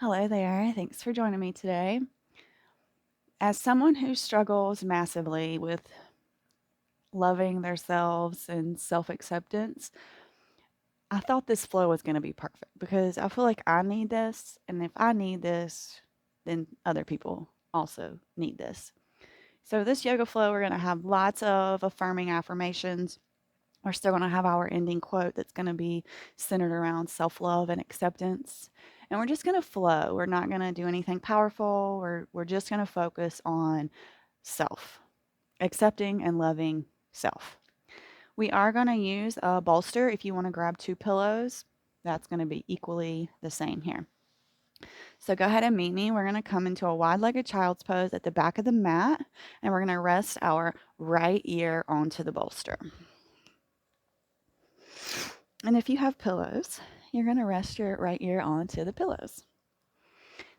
Hello there. Thanks for joining me today. As someone who struggles massively with loving themselves and self acceptance, I thought this flow was going to be perfect because I feel like I need this. And if I need this, then other people also need this. So, this yoga flow, we're going to have lots of affirming affirmations. We're still going to have our ending quote that's going to be centered around self love and acceptance. And we're just going to flow. We're not going to do anything powerful. We're just going to focus on self, accepting and loving self. We are going to use a bolster. If you want to grab two pillows, that's going to be equally the same here. So go ahead and meet me. We're going to come into a wide legged child's pose at the back of the mat, and we're going to rest our right ear onto the bolster. And if you have pillows, you're going to rest your right ear onto the pillows.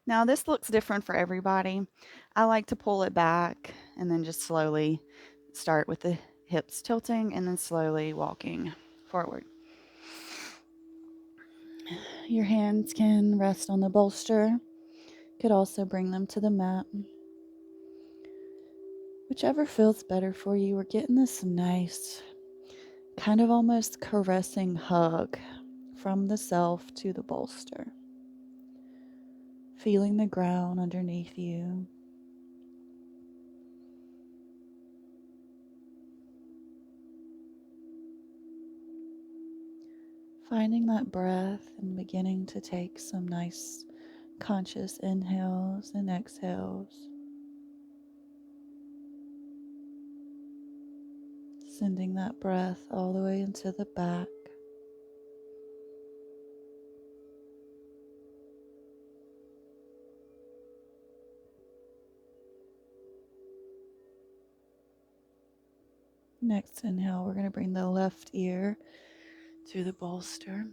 Now, this looks different for everybody. I like to pull it back and then just slowly start with the hips tilting and then slowly walking forward. Your hands can rest on the bolster. Could also bring them to the mat. Whichever feels better for you. We're getting this nice, kind of almost caressing hug from the self to the bolster. Feeling the ground underneath you. Finding that breath and beginning to take some nice conscious inhales and exhales. Sending that breath all the way into the back. Next inhale, we're going to bring the left ear to the bolster.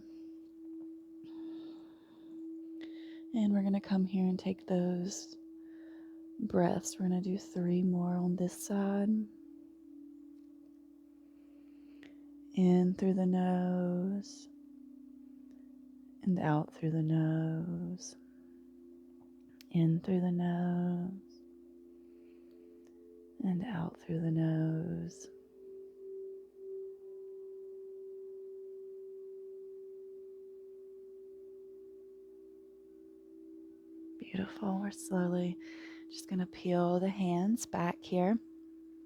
And we're going to come here and take those breaths. We're going to do 3 more on this side. In through the nose and out through the nose. In through the nose and out through the nose. Beautiful. We're slowly just going to peel the hands back here.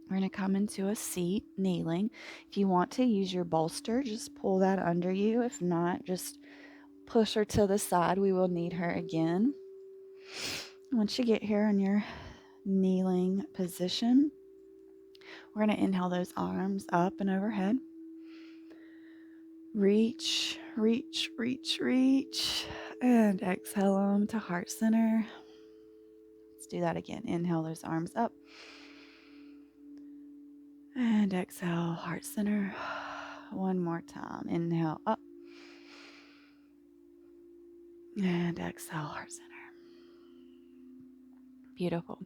We're going to come into a seat, kneeling. If you want to use your bolster, just pull that under you. If not, just push her to the side. We will need her again. Once you get here in your kneeling position, we're going to inhale those arms up and overhead. Reach, reach, reach, reach. And exhale them to heart center. Let's do that again. Inhale those arms up. And exhale, heart center. One more time. Inhale up. And exhale, heart center. Beautiful.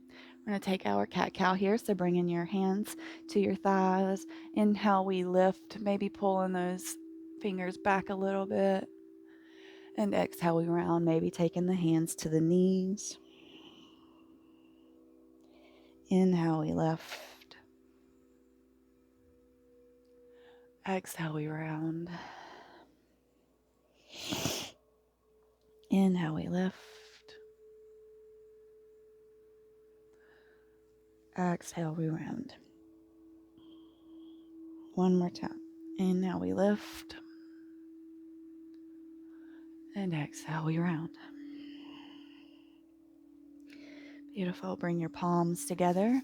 We're going to take our cat-cow here. So bring in your hands to your thighs. Inhale, we lift, maybe pulling those fingers back a little bit. And exhale, we round, maybe taking the hands to the knees. Inhale, we lift. Exhale, we round. Inhale, we lift. Exhale, we round. One more time. Inhale, we lift. And exhale, we round. Beautiful. Bring your palms together.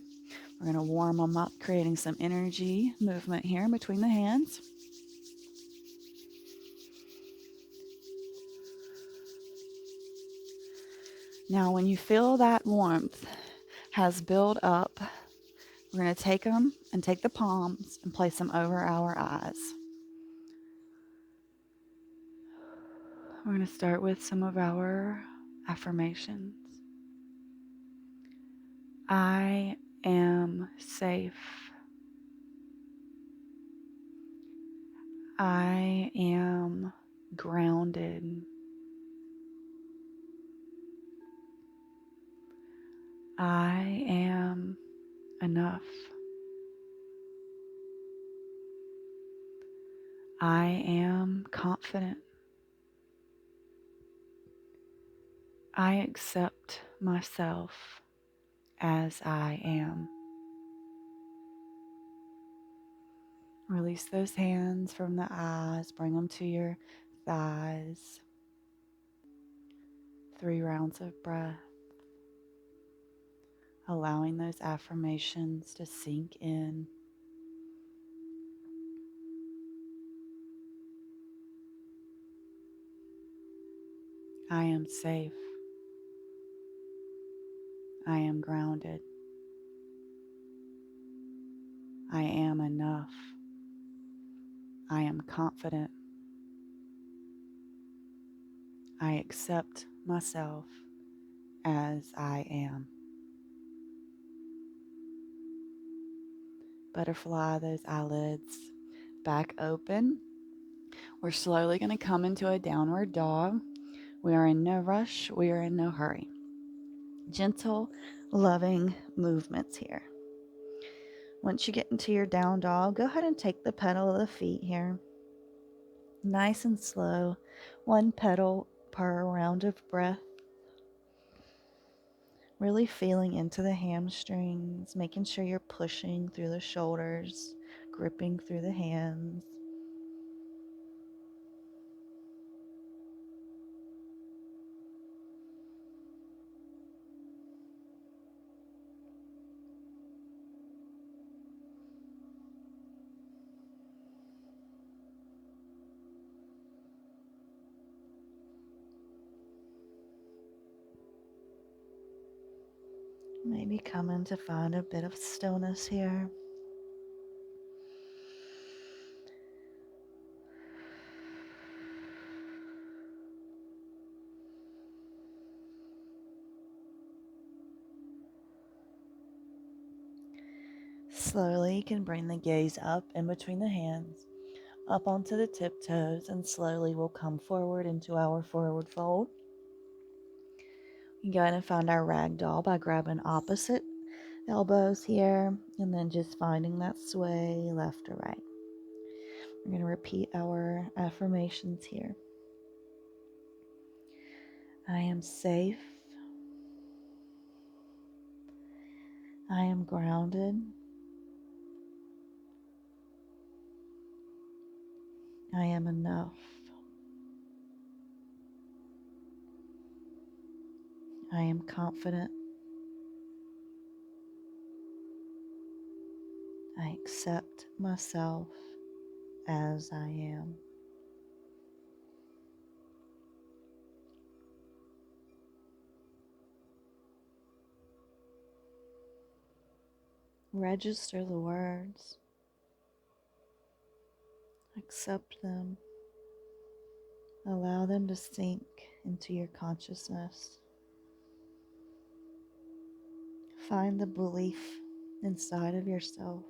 We're going to warm them up, creating some energy movement here between the hands. Now, when you feel that warmth has built up, we're going to take them and take the palms and place them over our eyes. We're going to start with some of our affirmations. I am safe. I am grounded. I am enough. I am confident. I accept myself as I am. Release those hands from the eyes, bring them to your thighs. 3 rounds of breath, allowing those affirmations to sink in. I am safe. I am grounded. I am enough. I am confident. I accept myself as I am. Butterfly those eyelids back open. We're slowly going to come into a downward dog. We are in no rush. We are in no hurry. Gentle, loving movements here. Once you get into your down dog, go ahead and take the pedal of the feet here. Nice and slow. 1 pedal per round of breath. Really feeling into the hamstrings, making sure you're pushing through the shoulders, gripping through the hands. Maybe coming to find a bit of stillness here. Slowly, you can bring the gaze up in between the hands, up onto the tiptoes, and slowly we'll come forward into our forward fold. You can go ahead and find our ragdoll by grabbing opposite elbows here, and then just finding that sway left or right. We're going to repeat our affirmations here. I am safe. I am grounded. I am enough. I am confident. I accept myself as I am. Register the words. Accept them. Allow them to sink into your consciousness. Find the belief inside of yourself.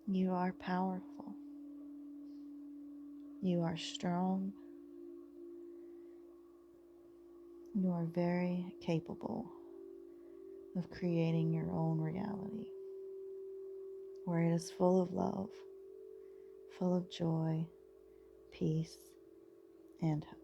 You are powerful. You are strong. You are very capable of creating your own reality, where it is full of love, full of joy, peace, and hope.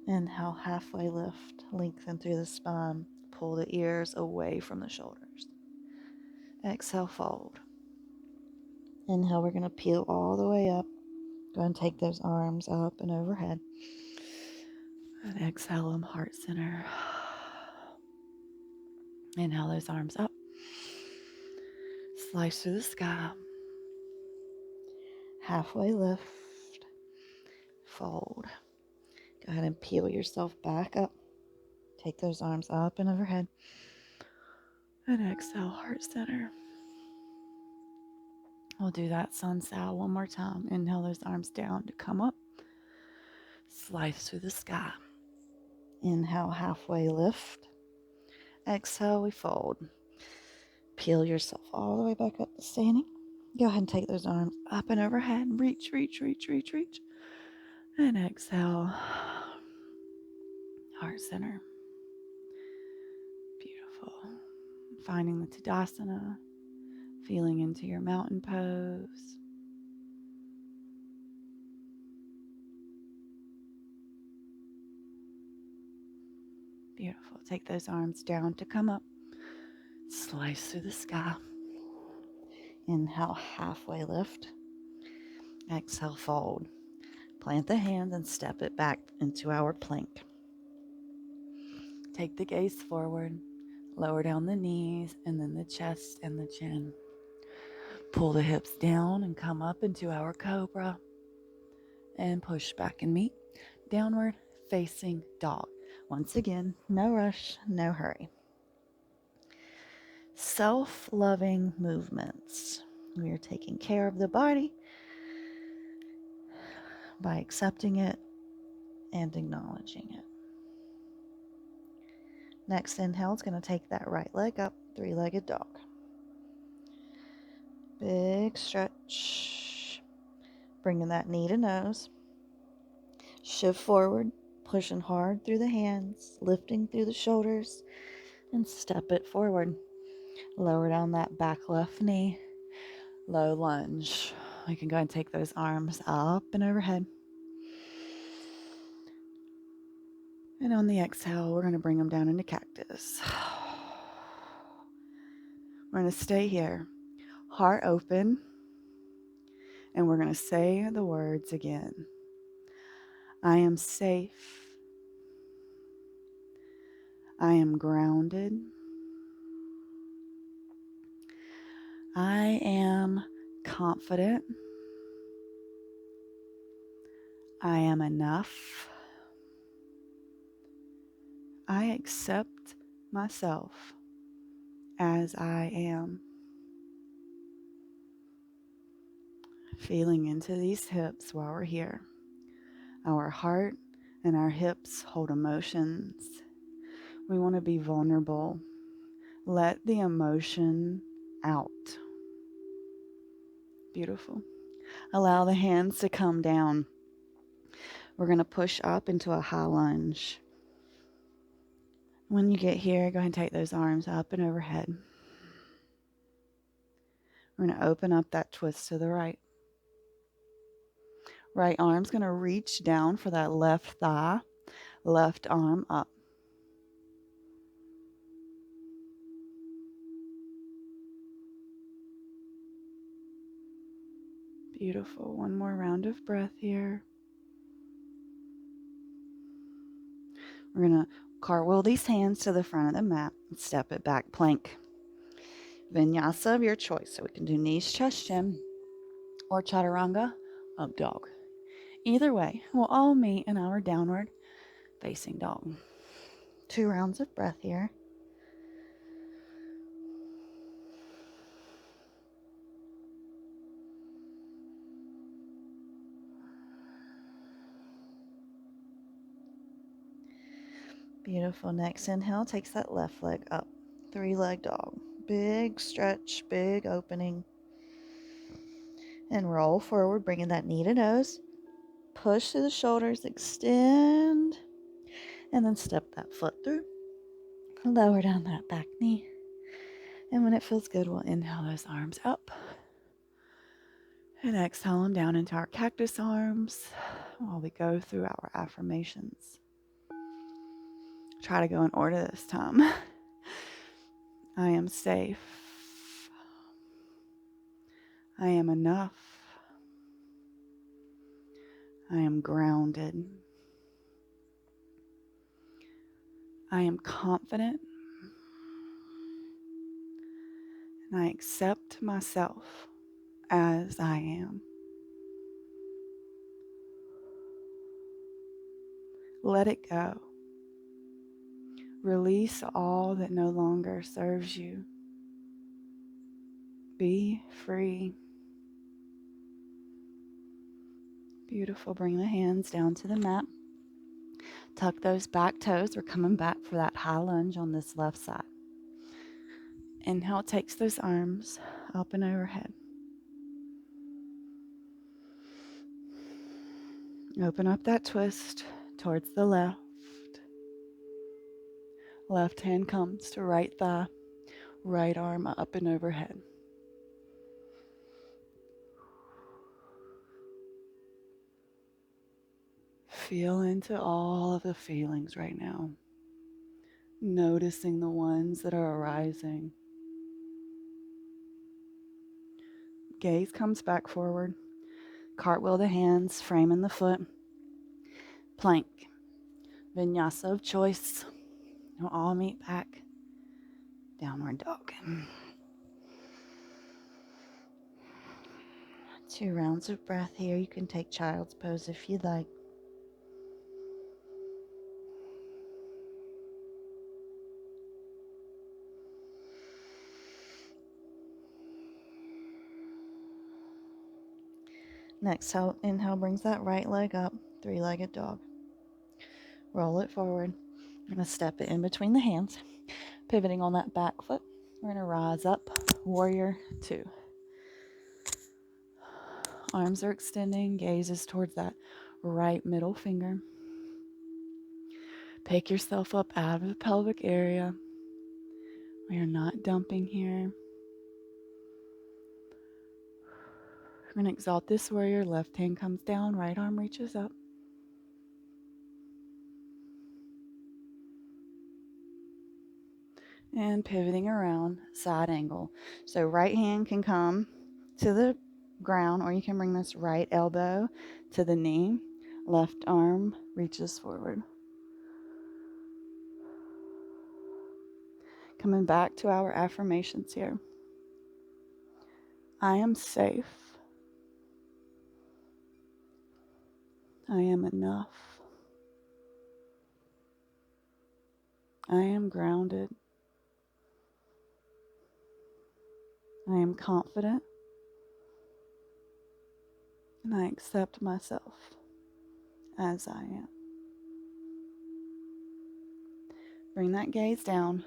Inhale, halfway lift, lengthen through the spine, pull the ears away from the shoulders. Exhale, fold. Inhale, we're going to peel all the way up. Go and take those arms up and overhead. And exhale them, heart center. Inhale those arms up. Slice through the sky. Halfway lift. Fold. Go ahead and peel yourself back up. Take those arms up and overhead. And exhale, heart center. We'll do that sun sal one more time. Inhale those arms down to come up. Slice through the sky. Inhale, halfway lift. Exhale, we fold. Peel yourself all the way back up to standing. Go ahead and take those arms up and overhead. Reach, reach, reach, reach, reach. And exhale. Heart center. Beautiful. Finding the Tadasana. Feeling into your mountain pose. Beautiful. Take those arms down to come up. Slice through the sky. Inhale, halfway lift. Exhale, fold. Plant the hands and step it back into our plank. Take the gaze forward. Lower down the knees and then the chest and the chin. Pull the hips down and come up into our cobra. And push back and meet. Downward facing dog. Once again, no rush, no hurry. Self-loving movements. We are taking care of the body by accepting it and acknowledging it. Next inhale is going to take that right leg up, three-legged dog. Big stretch. Bringing that knee to nose. Shift forward, pushing hard through the hands, lifting through the shoulders, and step it forward. Lower down that back left knee. Low lunge. You can go ahead and take those arms up and overhead. And on the exhale, we're going to bring them down into cactus. We're going to stay here, heart open, and we're going to say the words again. I am safe. I am grounded. I am confident. I am enough. I accept myself as I am. Feeling into these hips while we're here. Our heart and our hips hold emotions. We want to be vulnerable. Let the emotion out. Beautiful. Allow the hands to come down. We're going to push up into a high lunge. When you get here, go ahead and take those arms up and overhead. We're going to open up that twist to the right. Right arm's going to reach down for that left thigh. Left arm up. Beautiful. One more round of breath here. We're going to cartwheel these hands to the front of the mat and step it back, plank. Vinyasa of your choice. So we can do knees, chest, chin, or chaturanga, up dog. Either way, we'll all meet in our downward facing dog. 2 rounds of breath here. Beautiful. Next inhale takes that left leg up. 3-leg dog. Big stretch, big opening. And roll forward, bringing that knee to nose. Push through the shoulders, extend. And then step that foot through. Lower down that back knee. And when it feels good, we'll inhale those arms up. And exhale them down into our cactus arms while we go through our affirmations. Try to go in order this time. I am safe. I am enough. I am grounded. I am confident. And I accept myself as I am. Let it go. Release all that no longer serves you. Be free. Beautiful. Bring the hands down to the mat. Tuck those back toes. We're coming back for that high lunge on this left side. Inhale takes those arms up and overhead. Open up that twist towards the left. Left hand comes to right thigh, right arm up and overhead. Feel into all of the feelings right now, noticing the ones that are arising. Gaze comes back forward. Cartwheel the hands, framing the foot. Plank. Vinyasa of choice. We'll all meet back. Downward dog. 2 rounds of breath here. You can take child's pose if you'd like. Next, inhale brings that right leg up, 3-legged dog. Roll it forward. We're going to step it in between the hands, pivoting on that back foot. We're going to rise up, warrior 2. Arms are extending, gaze is towards that right middle finger. Pick yourself up out of the pelvic area. We are not dumping here. We're going to exalt this warrior. Left hand comes down, right arm reaches up. And pivoting around, side angle. So right hand can come to the ground, or you can bring this right elbow to the knee. Left arm reaches forward. Coming back to our affirmations here. I am safe. I am enough. I am grounded. I am confident. And I accept myself as I am. Bring that gaze down.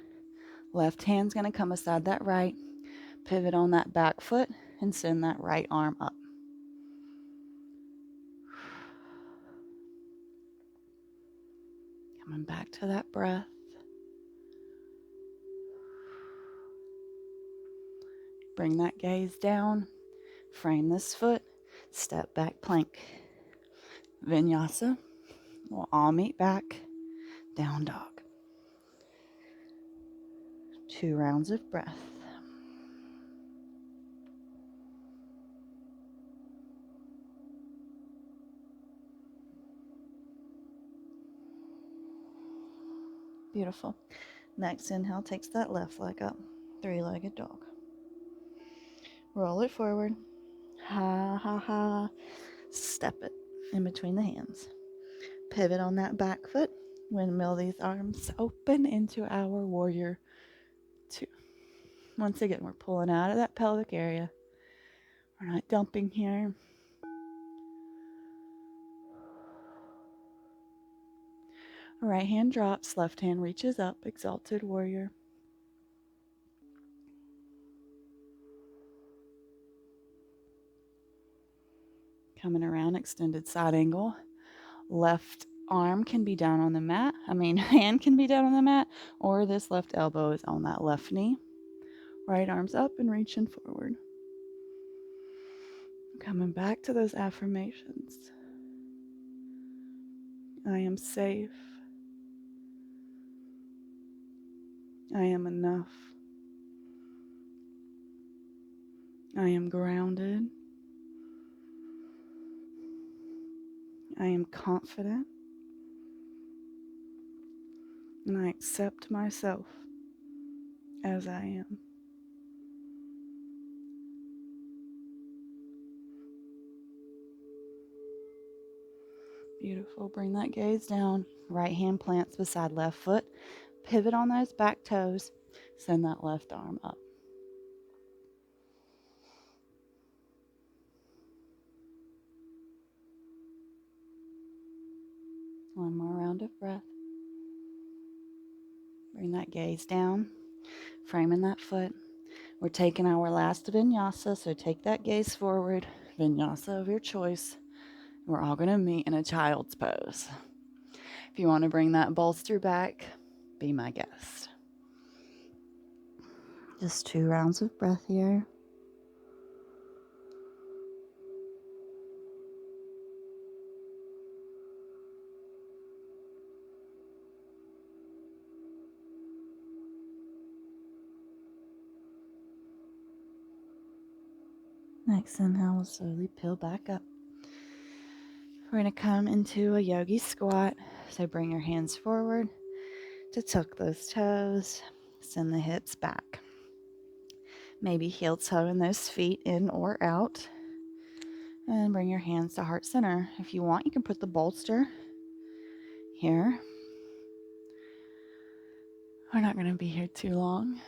Left hand's going to come beside that right. Pivot on that back foot and send that right arm up. Coming back to that breath. Bring that gaze down. Frame this foot. Step back plank. Vinyasa. We'll all meet back. Down dog. 2 rounds of breath. Beautiful. Next inhale takes that left leg up. 3-legged dog. Roll it forward. Ha ha ha. Step it in between the hands. Pivot on that back foot. Windmill these arms open into our warrior 2. Once again, we're pulling out of that pelvic area. We're not dumping here. Right hand drops, left hand reaches up, exalted warrior. Coming around, extended side angle. Left arm can be down on the mat. Hand can be down on the mat, or this left elbow is on that left knee. Right arm's up and reaching forward. Coming back to those affirmations. I am safe. I am enough. I am grounded. I am confident. And I accept myself as I am. Beautiful. Bring that gaze down. Right hand plants beside left foot. Pivot on those back toes. Send that left arm up. One more round of breath. Bring that gaze down. Framing that foot. We're taking our last vinyasa, so take that gaze forward. Vinyasa of your choice. We're all going to meet in a child's pose. If you want to bring that bolster back, be my guest. Just 2 rounds of breath here. Next inhale, we'll slowly peel back up. We're going to come into a yogi squat. So bring your hands forward to tuck those toes. Send the hips back. Maybe heel toeing those feet in or out. And bring your hands to heart center. If you want, you can put the bolster here. We're not going to be here too long.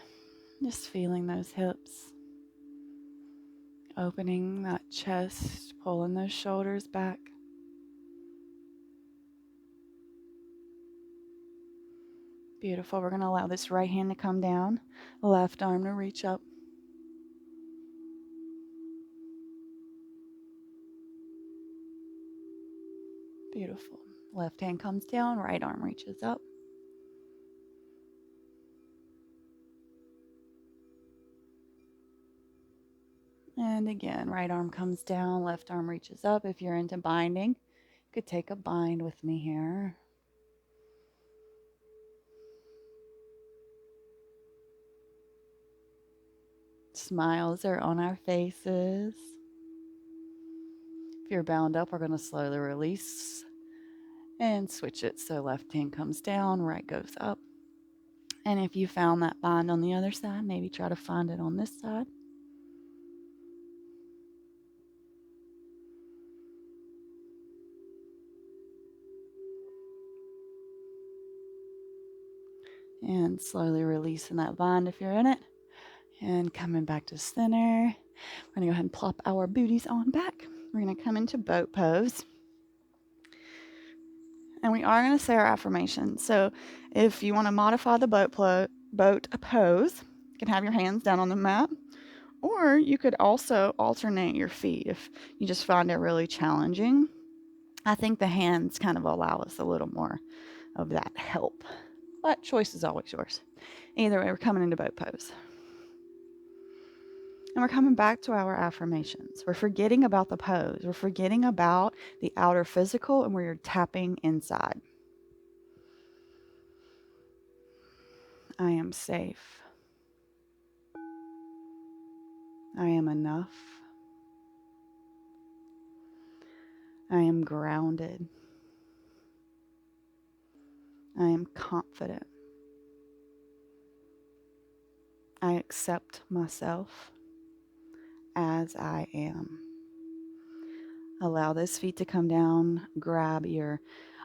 Just feeling those hips. Opening that chest, pulling those shoulders back. Beautiful. We're going to allow this right hand to come down, left arm to reach up. Beautiful. Left hand comes down, right arm reaches up. And again, right arm comes down, left arm reaches up. If you're into binding, you could take a bind with me here. Smiles are on our faces. If you're bound up, we're going to slowly release and switch it. So left hand comes down, right goes up. And if you found that bind on the other side, maybe try to find it on this side. And slowly releasing that bind if you're in it. And coming back to center. We're going to go ahead and plop our booties on back. We're going to come into boat pose. And we are going to say our affirmations. So if you want to modify the boat pose, you can have your hands down on the mat. Or you could also alternate your feet if you just find it really challenging. I think the hands kind of allow us a little more of that help. But choice is always yours. Either way, we're coming into boat pose. And we're coming back to our affirmations. We're forgetting about the pose. We're forgetting about the outer physical, and we're tapping inside. I am safe. I am enough. I am grounded. I am confident. I accept myself as I am. Allow those feet to come down. Grab your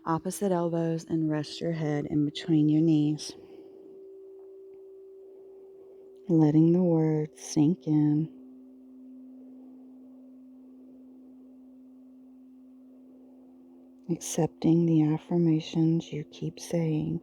opposite elbows and rest your head in between your knees. Letting the words sink in. Accepting the affirmations you keep saying.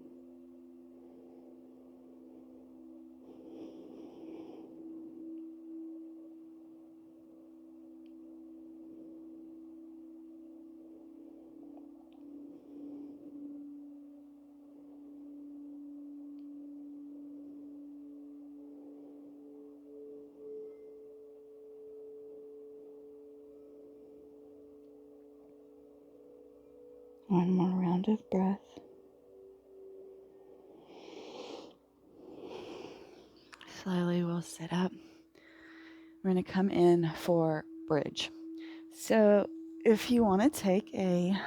One more round of breath. Slowly we'll sit up. We're going to come in for bridge. So if you want to take a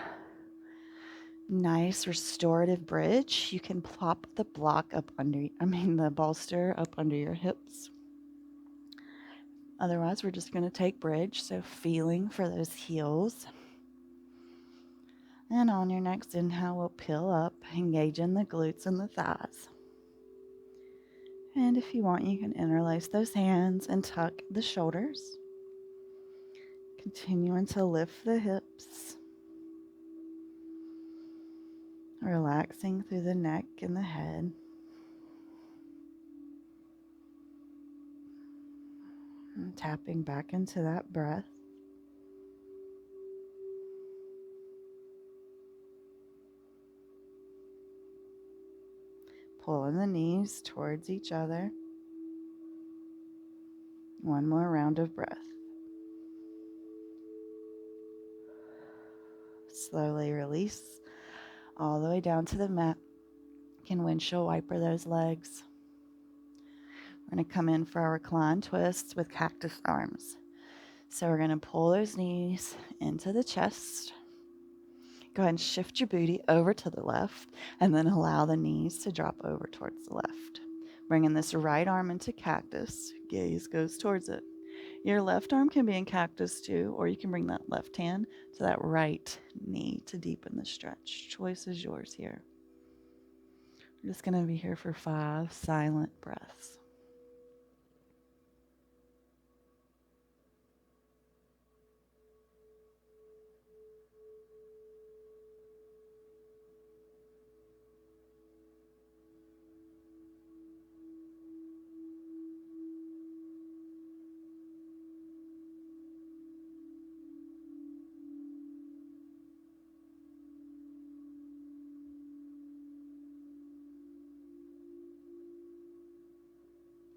nice restorative bridge, you can plop the the bolster up under your hips. Otherwise, we're just going to take bridge. So feeling for those heels. And on your next inhale, we'll peel up, engaging the glutes and the thighs. And if you want, you can interlace those hands and tuck the shoulders. Continuing to lift the hips. Relaxing through the neck and the head. And tapping back into that breath. Pulling the knees towards each other. One more round of breath. Slowly release all the way down to the mat. You can windshield wiper those legs. We're going to come in for our recline twist with cactus arms. So we're going to pull those knees into the chest. Go ahead and shift your booty over to the left and then allow the knees to drop over towards the left. Bringing this right arm into cactus. Gaze goes towards it. Your left arm can be in cactus too, or you can bring that left hand to that right knee to deepen the stretch. Choice is yours here. We're just going to be here for 5 silent breaths.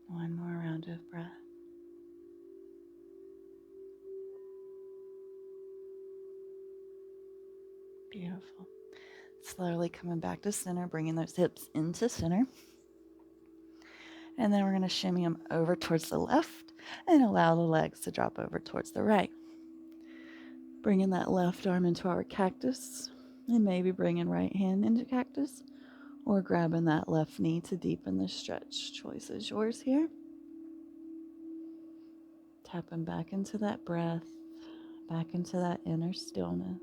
One more round of breath. Beautiful. Slowly coming back to center, bringing those hips into center. And then we're going to shimmy them over towards the left and allow the legs to drop over towards the right. Bringing that left arm into our cactus and maybe bringing right hand into cactus or grabbing that left knee to deepen the stretch. Choice is yours here. Tapping back into that breath, back into that inner stillness.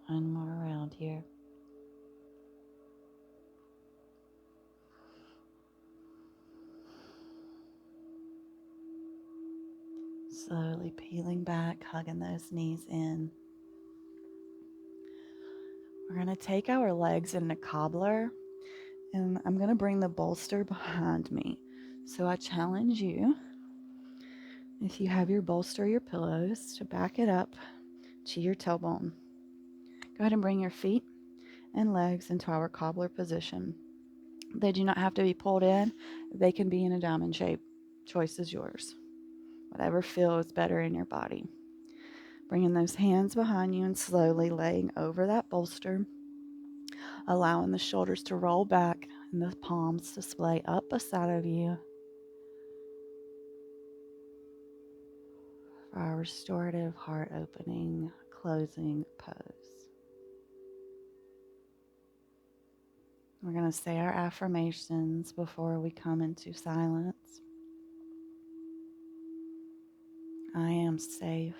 One more round here. Slowly peeling back, hugging those knees in. We're going to take our legs into cobbler, and I'm going to bring the bolster behind me. So I challenge you, if you have your bolster, your pillows, to back it up to your tailbone. Go ahead and bring your feet and legs into our cobbler position. They do not have to be pulled in. They can be in a diamond shape. Choice is yours. Whatever feels better in your body. Bringing those hands behind you and slowly laying over that bolster, allowing the shoulders to roll back and the palms to splay up beside of you for our restorative heart opening closing pose. We're going to say our affirmations before we come into silence. I am safe.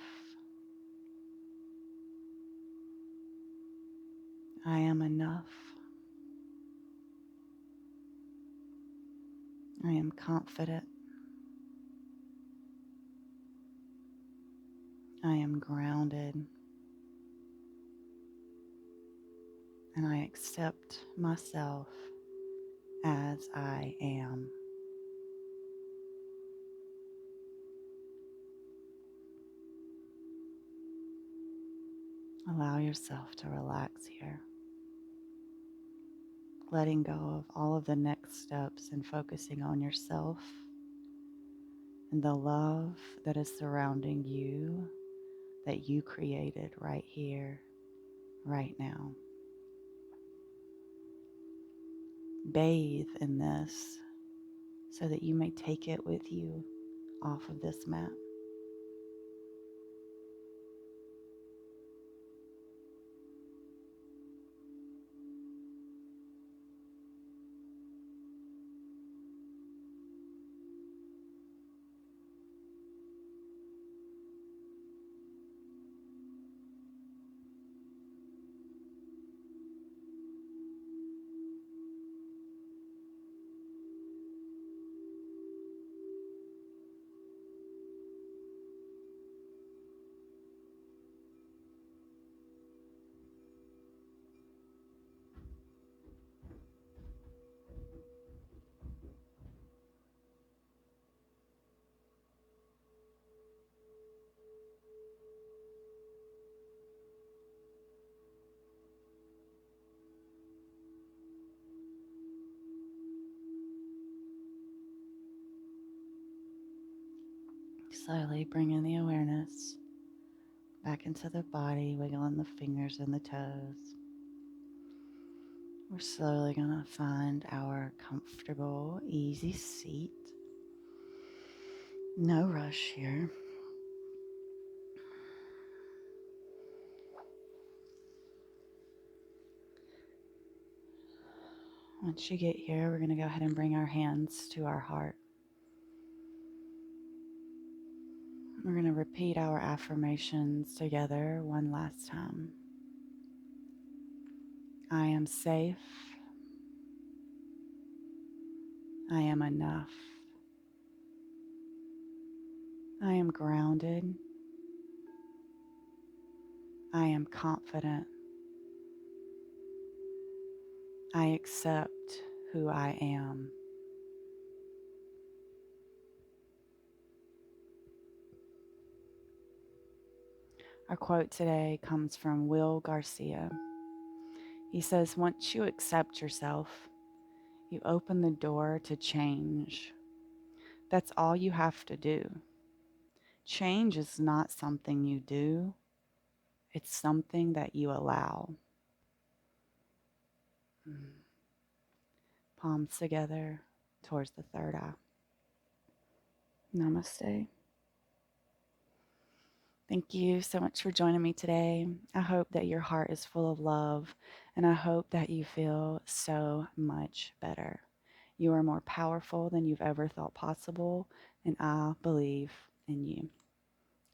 I am enough. I am confident. I am grounded. And I accept myself as I am. Allow yourself to relax here. Letting go of all of the next steps and focusing on yourself and the love that is surrounding you, that you created right here, right now. Bathe in this so that you may take it with you off of this mat. Slowly bringing the awareness back into the body, wiggling the fingers and the toes. We're slowly going to find our comfortable, easy seat. No rush here. Once you get here, we're going to go ahead and bring our hands to our heart. We're going to repeat our affirmations together one last time. I am safe. I am enough. I am grounded. I am confident. I accept who I am. Our quote today comes from Will Garcia. He says, once you accept yourself, you open the door to change. That's all you have to do. Change is not something you do, it's something that you allow. Palms together towards the third eye. Namaste. Thank you so much for joining me today. I hope that your heart is full of love, and I hope that you feel so much better. You are more powerful than you've ever thought possible, and I believe in you.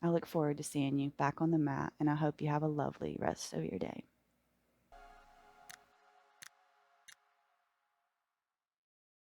I look forward to seeing you back on the mat, and I hope you have a lovely rest of your day.